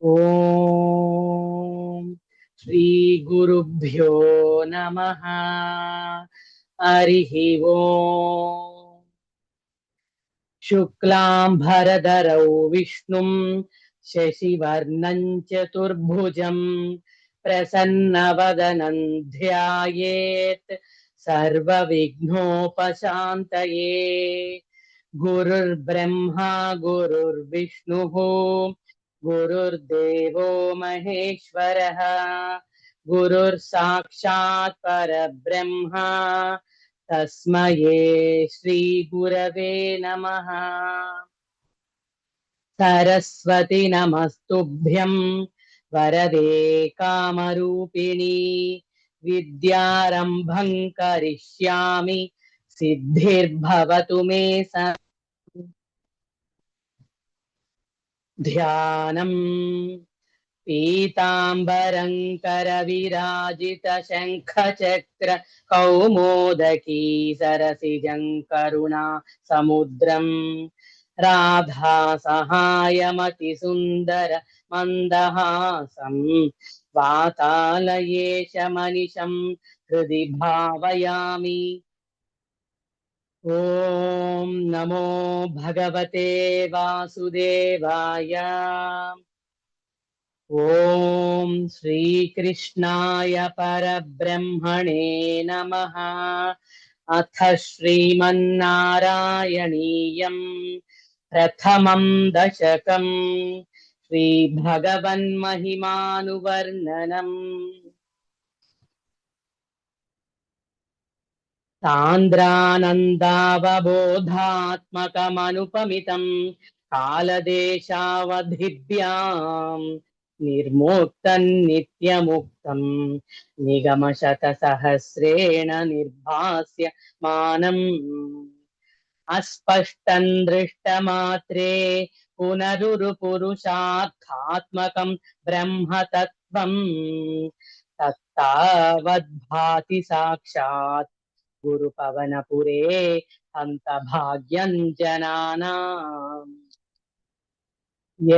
ఓం శ్రీ గురుభ్యో నమః. హరి ఓం. శుక్లాంబరధరౌ విష్ణుం శశివర్ణం చతుర్భుజం ప్రసన్నవదనం ధ్యాయేత్ సర్వవిఘ్నోపశాంతయే. గురుర్బ్రహ్మా గురుర్విష్ణుః గురుర్దేవో మహేశ్వరः గురుర్సాక్షాత్ పరబ్రహ్మ తస్మయే శ్రీ గురవే నమః. సరస్వతి నమస్తుభ్యం వరదే కామరూపిణి విద్యారంభం కరిష్యామి సిద్ధిర్భవతు మే ధ్యానం. పీతాంబరం కరవిరాజిత శంఖ చక్ర కౌమోదకీ సరసిజం కరుణా సముద్రం రాధా సహాయమతి సుందర మందహాసం వాతాలయేశ మనిషం హృది భావయామి. ఓం నమో భగవతే వాసుదేవాయ. ఓం శ్రీకృష్ణాయ పరబ్రహ్మణే నమః. అథ శ్రీమన్నారాయణీయం ప్రథమం దశకం శ్రీభగవన్మహిమానువర్ణనం. సాంద్రానందావబోధాత్మకమనుపమితం కాలదేశావధిభ్యాం నిర్మోక్తం నిత్యముక్తం నిగమశతసహస్రేణ నిర్భాస్య మానం. అస్పష్టం దృష్టమాత్రే పునరురుపురుషార్థాత్మకం బ్రహ్మతత్వం తత్తావద్భాతి సాక్షాత్ గురు పవనపురే హంత భాగ్యం జనానాం.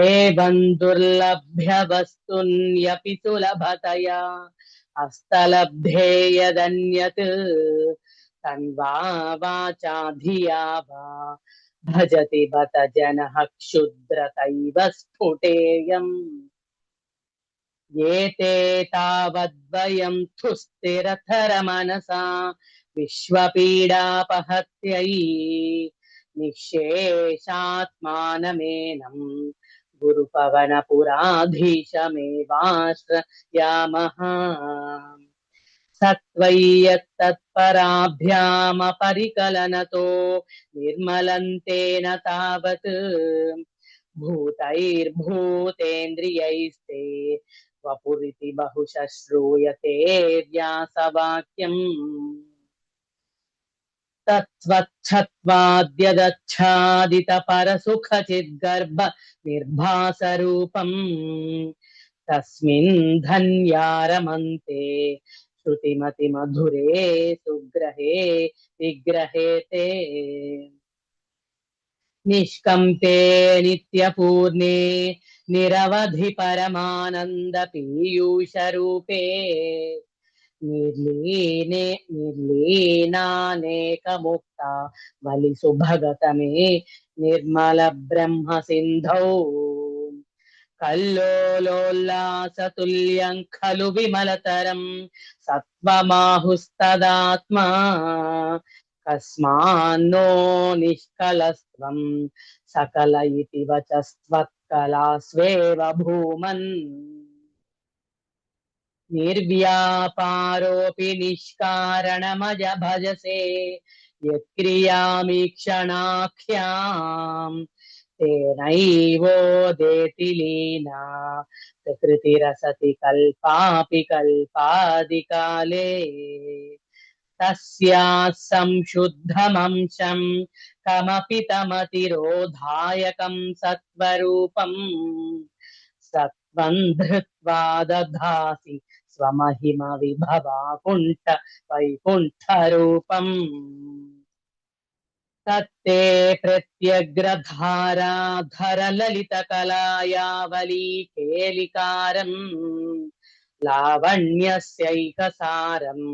ఏవం దుర్లభ్య వస్తున్యపి సులభతయా హస్తలబ్ధే యదన్యత్ తన్వా వాచా ధియా వా భజతి బత జనః క్షుద్రతైవ స్ఫుటేయం. ఏతే తావద్వయం స్థిరధర మనసా విశ్వపీడాపహత్యై నిశ్శేషాత్మానమేనం గురు పవన పురాధీశమేవాశ్రయామః. సత్వయ్యత్తత్పరాభ్యామపరికలనతో నిర్మలంతేన తావత్ భూతైర్భూతేంద్రియైస్తే వపురితి బహుశః శ్రూయతే వ్యాసవాక్యం. తత్స్వచ్ఛత్వాద్యదచ్ఛాదిత పరసుఖచిద్గర్భ నిర్భాసరూపం తస్మిన్ ధన్యారమంతే శృతిమతి మధురే సుగ్రహే విగ్రహేతే. నిష్కంపే నిత్యపూర్ణే నిరవధి పరమానంద పీయూష రూపే నిర్లీనే నిర్లీనానేకముక్త బలి సుభగతమే నిర్మల బ్రహ్మ సింధౌ. కల్లోలోల్లాసతుల్యం ఖలు విమలతరం సత్వమాహుస్తదాత్మా కస్మాన్నో నిష్కలస్త్వం సకల ఇతి వచస్త్వత్కలాస్వేవ భూమన్. నిర్వ్యాపారోపి నిష్కారణమజ భజసే యత్క్రియామీక్షణాఖ్యాం తేనైవోదేతి లీనా ప్రకృతిరసతి కల్పాపి కల్పాదికాలే. తస్యాః సంశుద్ధమంశం కమపి తమతిరోధాయకం సత్వరూపం సత్వం ధృత్వా దధాసి స్వమహిమ విభవా కుంఠ వైకుంఠ రూపం. तत्ते प्रत्यग्रधाराधरललितकलायावली केलिकारम् लावण्यस्यैकसारम्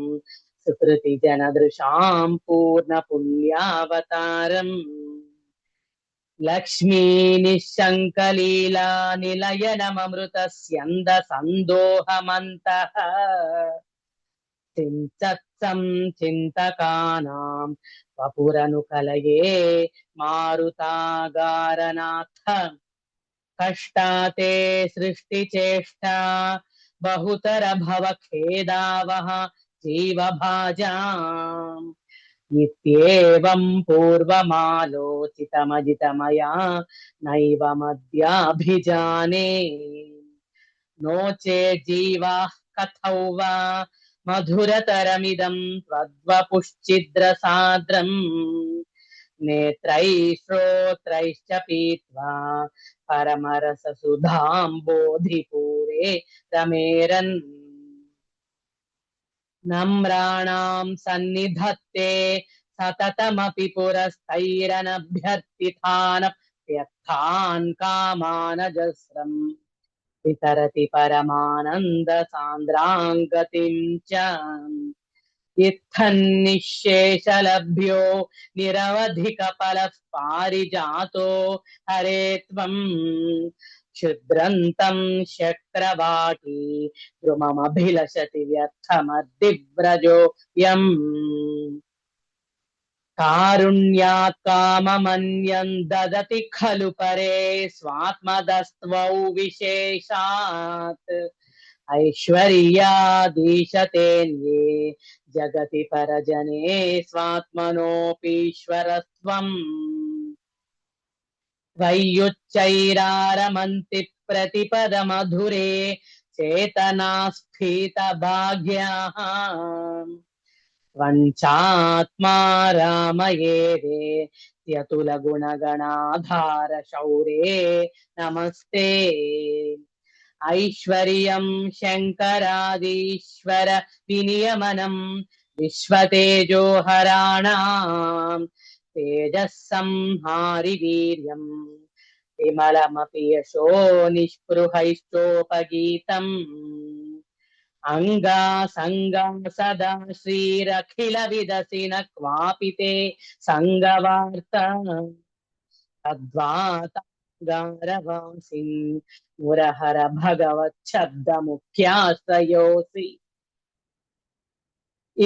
सुकृतिजनदृशाम् पूर्णपुण्यावतारम् लक्ष्मी निःशङ्कलीला निलयनममृतस्यन्दसन्दोहमन्तः चिन्तत्सं चिन्तकानां वपुरनुकलये मारुतागारनाथ कष्टाते सृष्टिचेष्टा बहुतर भवखेदावः जीवभाजाम् इत्येवं पूर्वमालोचितमजितमया नैवमद्याभिजाने नो चेज्जीवाः कथौ वा मधुरतरमिदं त्वद्वपुश्चिद्रसाद्रम् नेत्रैः श्रोत्रैश्च पीत्वा परमरससुधाम्बोधिपूरे रमेरन् नम्राणां सन्निधत्ते सततमपि पुरस्तैरनभ्यर्थितान् कामानजस्रम् वितरति परमानन्दसान्द्राङ्गतिं च इत्थन्निःशेषलभ्यो निरवधिकफलः पारिजातो हरे त्वम् क्षुद्रन्तं शक्रवाटी द्रुममभिलषति व्यर्थमद्दिव्रजोऽयम् कारुण्यात् काममन्यं ददति खलु परे स्वात्मदस्त्वौ विशेषात् ऐश्वर्यादीशतेऽन्ये जगति परजने स्वात्मनोऽपीश्वरस्त्वम् त्वय्युच्चैरारमन्ति प्रतिपदमधुरे चेतनास्फीतभाग्याः वञ्चात्मा रामयेदे त्यतुलगुणगणाधार शौरे नमस्ते ऐश्वर्यं शङ्करादीश्वर विनियमनं विश्वतेजोहराणां तेजःसंहारि विमलमपि यशो निःस्पृहैश्चोपगीतम् अंगा सदा श्रीरखिलविदसि न क्वापि ते संगवार्ता तद्वातागारवासिन् मुरहर भगवच्छब्दमुख्याश्रयोऽसि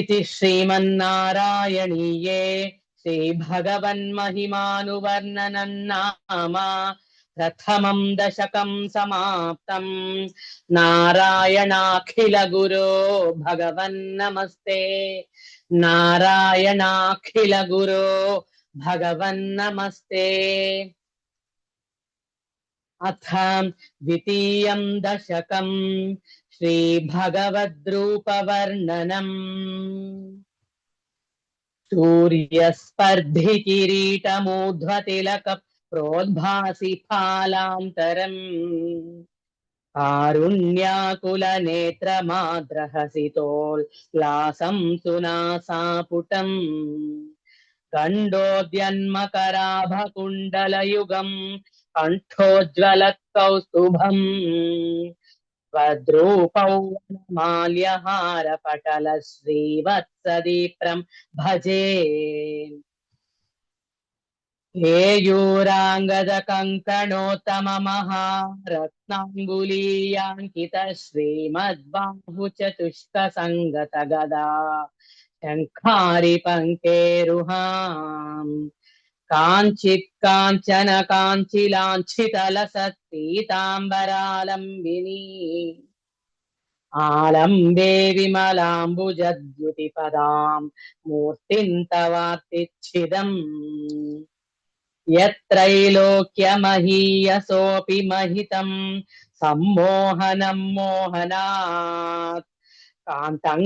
इति श्रीमन्नारायणीये श्रीभगवन्महिमानुवर्णनं नाम प्रथमं दशकं समाप्तम् नारायणाखिल गुरो भगवन्नमस्ते नारायणाखिल गुरो भगवन्नमस्ते अथ द्वितीयं दशकं श्रीभगवद्रूपवर्णनम् सूर्यस्पर्धि किरीटमूर्ध्वतिलक प्रोद्भासि फालान्तरम् कारुण्याकुलनेत्रमाद्रहसितोल्लासं सुनासापुटम् गण्डोद्यन्मकराभकुण्डलयुगम् कण्ठोज्ज्वलत्कौस्तुभम् वद्रूपौवनमाल्यहारपटल श्रीवत्सदीप्रं भजे केयूराङ्गदकङ्कणोत्तममहारत्नाङ्गुलीयाङ्कित श्रीमद्बाहुचतुष्कसङ्गतगदा शङ्खारि पङ्केरुहाम् काञ्चित् काञ्चन काञ्चिलाञ्छितलसत्पीताम्बरालम्बिनी आलम्बे विमलाम्बुजद्युतिपदाम् मूर्तिं तवार्तिच्छिदम् यत्रैलोक्यमहीयसोऽपि महितम् सम्मोहनं मोहनात् कान्तं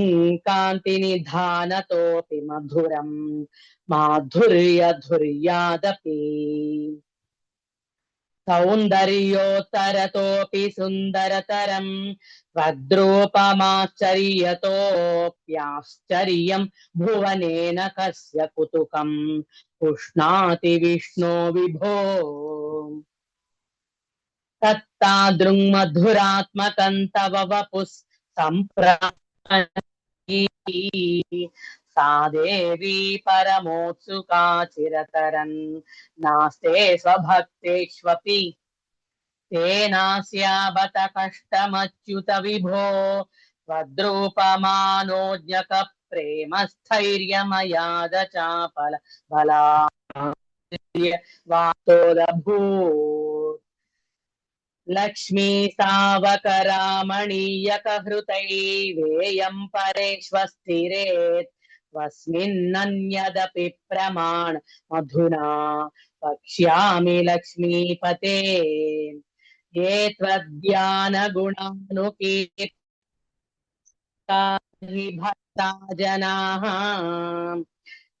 कान्तिनिधानतोऽपि मधुरं माधुर्यधुर्यादपि सौन्दर्योत्तरतोऽपि सुन्दरतरम् त्वद्रूपमाश्चर्यतोऽप्याश्चर्यम् भुवनेन कस्य कुतुकम् पुष्णाति विष्णो विभो तत्तादृङ्मधुरात्मकम् तव वपुः सम्प्राप्ति सा देवी परमोत्सुका चिरतरन् नास्ते स्वभक्तेष्वपि तेनास्याबत कष्टमच्युत विभो त्वद्रूपमानोज्ञक प्रेमस्थैर्यमयाद चापल बला वातोदभूत् लक्ष्मी सावकरामणीयकहृतैवेयम् परेष्वस्थिरेत् स्वस्मिन्नन्यदपि प्रमाण मधुना वक्ष्यामि लक्ष्मीपते ये त्वद्ज्ञानगुणानुकीर्ता हि भक्ता जनाः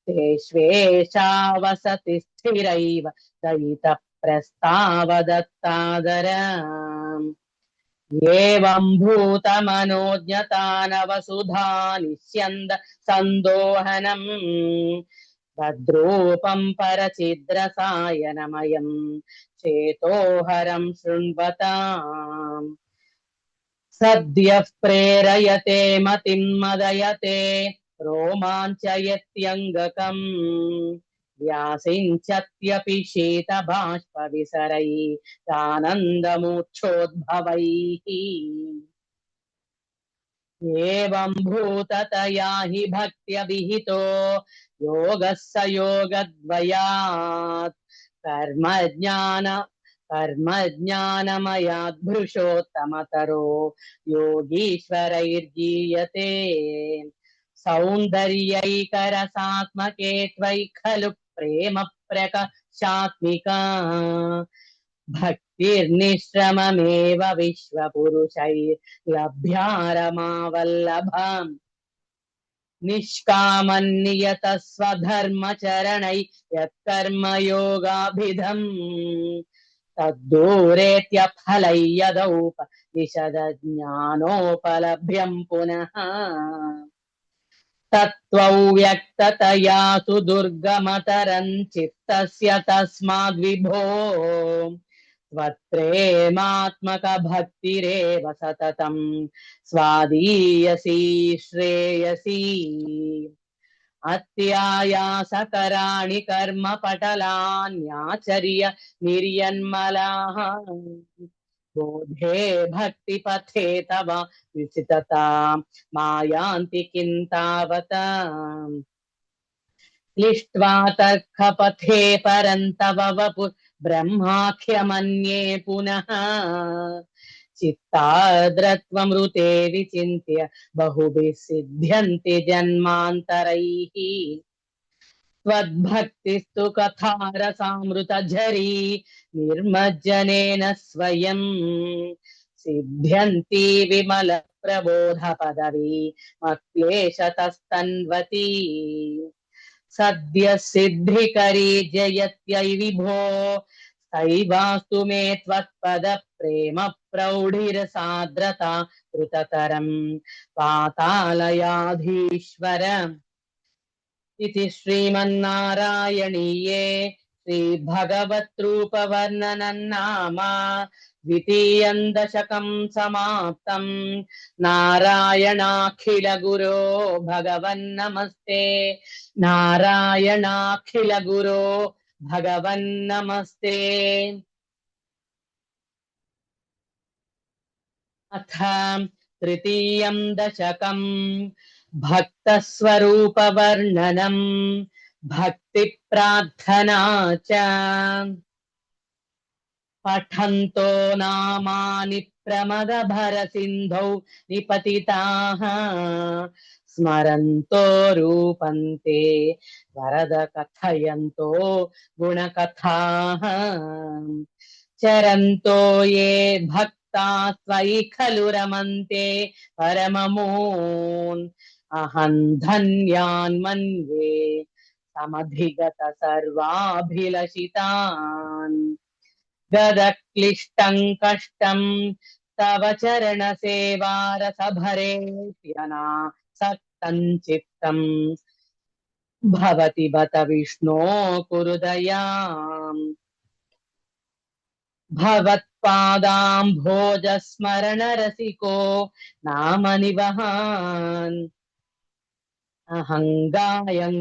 तेष्वेषा वसति स्थिरैव दयितः प्रस्तावदत्तादर एवं भूतमनोज्ञतानवसुधा निष्यन्द सन्दोहनम् तद्रूपम् परचिद्रसायनमयम् चेतोहरम् शृण्वताम् सद्यः प्रेरयते मतिम् मदयते रोमाञ्चयत्यङ्गकम् व्यासिञ्चत्यपि शीतबाष्पविसरैरानन्दमूर्च्छोद्भवैः एवं भूततया हि भक्त्यभिहितो योगः स योगद्वयात् कर्मज्ञानमयाद्भृशोत्तमतरो योगीश्वरैर्गीयते सौन्दर्यैकरसात्मके त्वयि खलु प्रेम प्रकाशात्मिका भक्तिर्निश्रममेव विश्वपुरुषैर्लभ्यारमावल्लभाम् निष्कामन्नियतः स्वधर्मचरणै यत्कर्मयोगाभिधम् तद्दूरेत्यफलै यदौपनिषदज्ञानोपलभ्यम् पुनः तत्त्वव्यक्ततया सुदुर्गमतरम् चित्तस्य तस्माद्विभो त्वत्प्रेमात्मकभक्तिरेव सततम् स्वादीयसी श्रेयसी अत्यायासकराणि कर्मपटलान्याचर्य निर्यन्मलाः बोधे भक्तिपथे तव विचितता मायान्ति किं तावत् क्लिष्ट्वा तर्कपथे परन्तव वपु ब्रह्माख्यमन्ये पुनः चित्ताद्रत्वमृते विचिन्त्य बहुभिः सिद्ध्यन्ति जन्मान्तरैः त्वद्भक्तिस्तु कथारसामृतझरी निर्मज्जनेन स्वयं सिद्ध्यन्ति विमल प्रबोध पदवी मक्लेशतस्तन्वती सद्य सिद्धिकरी जयत्यै विभो सैवास्तु मे त्वत्पद प्रेम प्रौढिरसाद्रता कृततरम् पातालयाधीश्वर इति श्रीमन्नारायणीये श्रीभगवद्रूपवर्णनं नाम द्वितीयं दशकं समाप्तम् नारायणाखिल गुरो भगवन्नमस्ते नारायणाखिल गुरो भगवन्नमस्ते अथ तृतीयं दशकम् भक्तस्वरूपवर्णनम् भक्तिप्रार्थना च पठन्तो नामानि प्रमदभरसिन्धौ निपतिताः स्मरन्तो रूपन्ते वरद कथयन्तो गुणकथाः चरन्तो ये भक्ता त्वयि खलु रमन्ते परममून् अहं धन्यान् मन्ये समधिगत सर्वाभिलषितान् गदक्लिष्टं कष्टं तव चरणसेवारसभरेऽप्यनासक्तं चित्तम् भवति बत विष्णो कुरु दयाम् भवत्पादाम्भोजस्मरणरसिको नाम निवहान् अहं गायं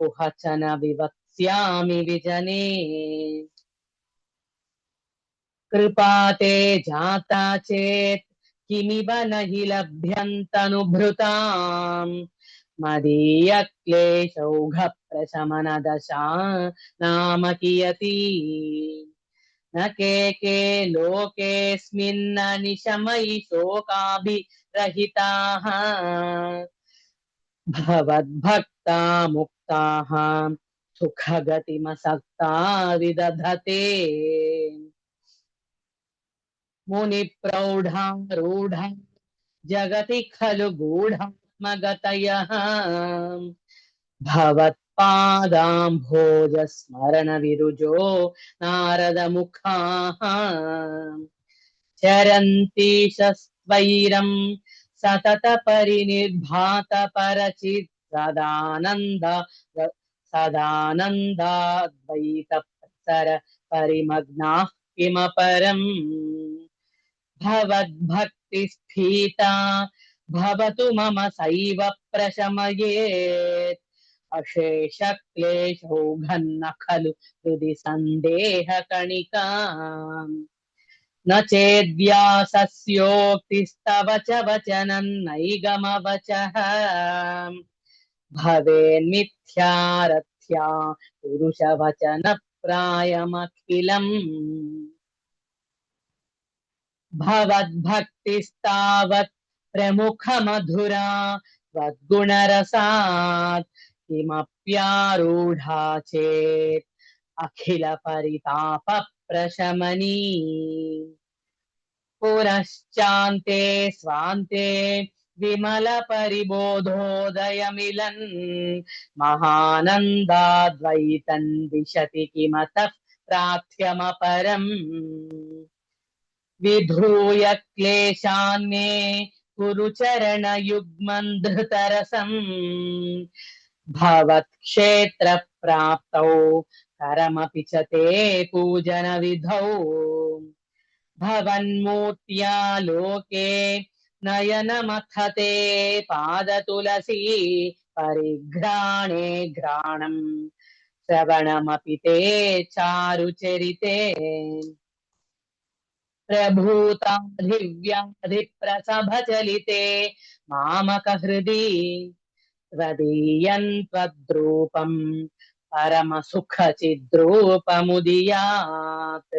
कुहचन विवक्ष्यामि विजने कृपाते जाता चेत् किमिव न हि लभ्यन्तनुभृताम् मदीयक्लेशौघप्रशमनदशा नाम कियती न के लोकेऽस्मिन्न निशमयि शोकाभिरहिताः भवद्भक्ता मुक्ताः सुखगतिमसक्ता विदधते मुनिप्रौढारूढा जगति खलु गूढात्मगतयः भवत्पादाम्भोजस्मरणविरुजो नारदमुखाः चरन्ति शस्त्वैरं सततपरिनिर्भातपरचित् सदानन्दाद्वैतप्रसर परिमग्नाः किमपरम् भवद्भक्तिस्फीता भवतु मम सैव प्रशमयेत् अशेषक्लेशौघन्न खलु हृदि सन्देहकणिका न चेद्व्यासस्योक्तिस्तव च वचनं नैगमवचः भवेन्मिथ्यारथ्या पुरुषवचनप्रायमखिलम् भवद्भक्तिस्तावत् प्रमुखमधुरा त्वद्गुणरसात् किमप्यारूढा चेत् अखिलपरितापप्रशमनी पुनश्चान्ते स्वान्ते विमलपरिबोधोदयमिलन् महानन्दाद्वैतं दिशति किमतः प्रार्थ्यमपरम् विधूय क्लेशान्मे कुरु चरणयुग्मं धृतरसम् भवत्क्षेत्रप्राप्तौ करमपि च ते पूजनविधौ भवन्मूर्त्या लोके नयनमथते पादतुलसी परिघ्राणे घ्राणम् श्रवणमपि ते चारुचरिते प्रभूताधिव्याधिप्रसभचलिते मामकहृदि त्वदीयं त्वद्रूपम् परमसुखचिद्रूपमुदीयात्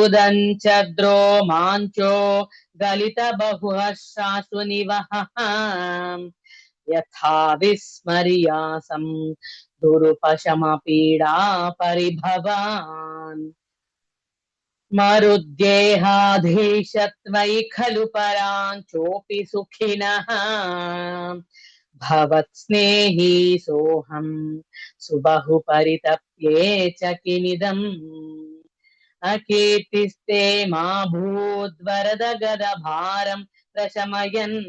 उदञ्चद्रो माञ्चो गलितबहुहर्षासु निवहः यथा विस्मर्यासं दुरुपशमपीडा परिभवान् मरुद्गेहाधीशत्वयि खलु पराञ्चोऽपि सुखिनः भवत्स्नेही सोऽहं सुबहु परितप्ये च किमिदम् अकीर्तिस्ते मा भूद्वरद गदभारं प्रशमयन्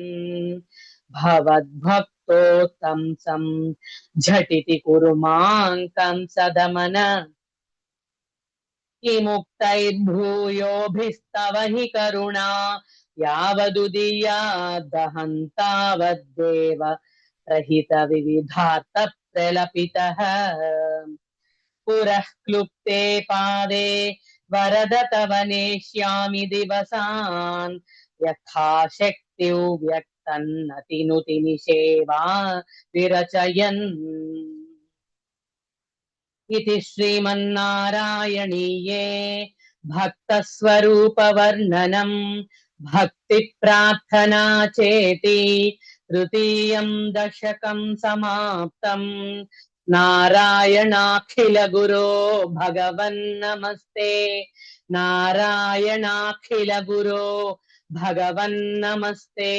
भवद्भक्तोत्तंसं झटिति कुरु मां कंसदमन किमुक्तैर्भूयोभिस्तव हि करुणा यावदुदीयादहं तावद्देव प्रहित विविधार्थ प्रलपितः पुरः क्लुप्ते पादे वरद तव नेष्यामि दिवसान् यथाशक्तिं व्यक्तन्नतिनुति निषेवा विरचयन् इति श्रीमन्नारायणीये भक्तस्वरूपवर्णनम् भक्तिप्रार्थना चेति तृतीयं दशकं समाप्तम् नारायणाखिल गुरो भगवन्नमस्ते नारायणाखिल गुरो भगवन्नमस्ते।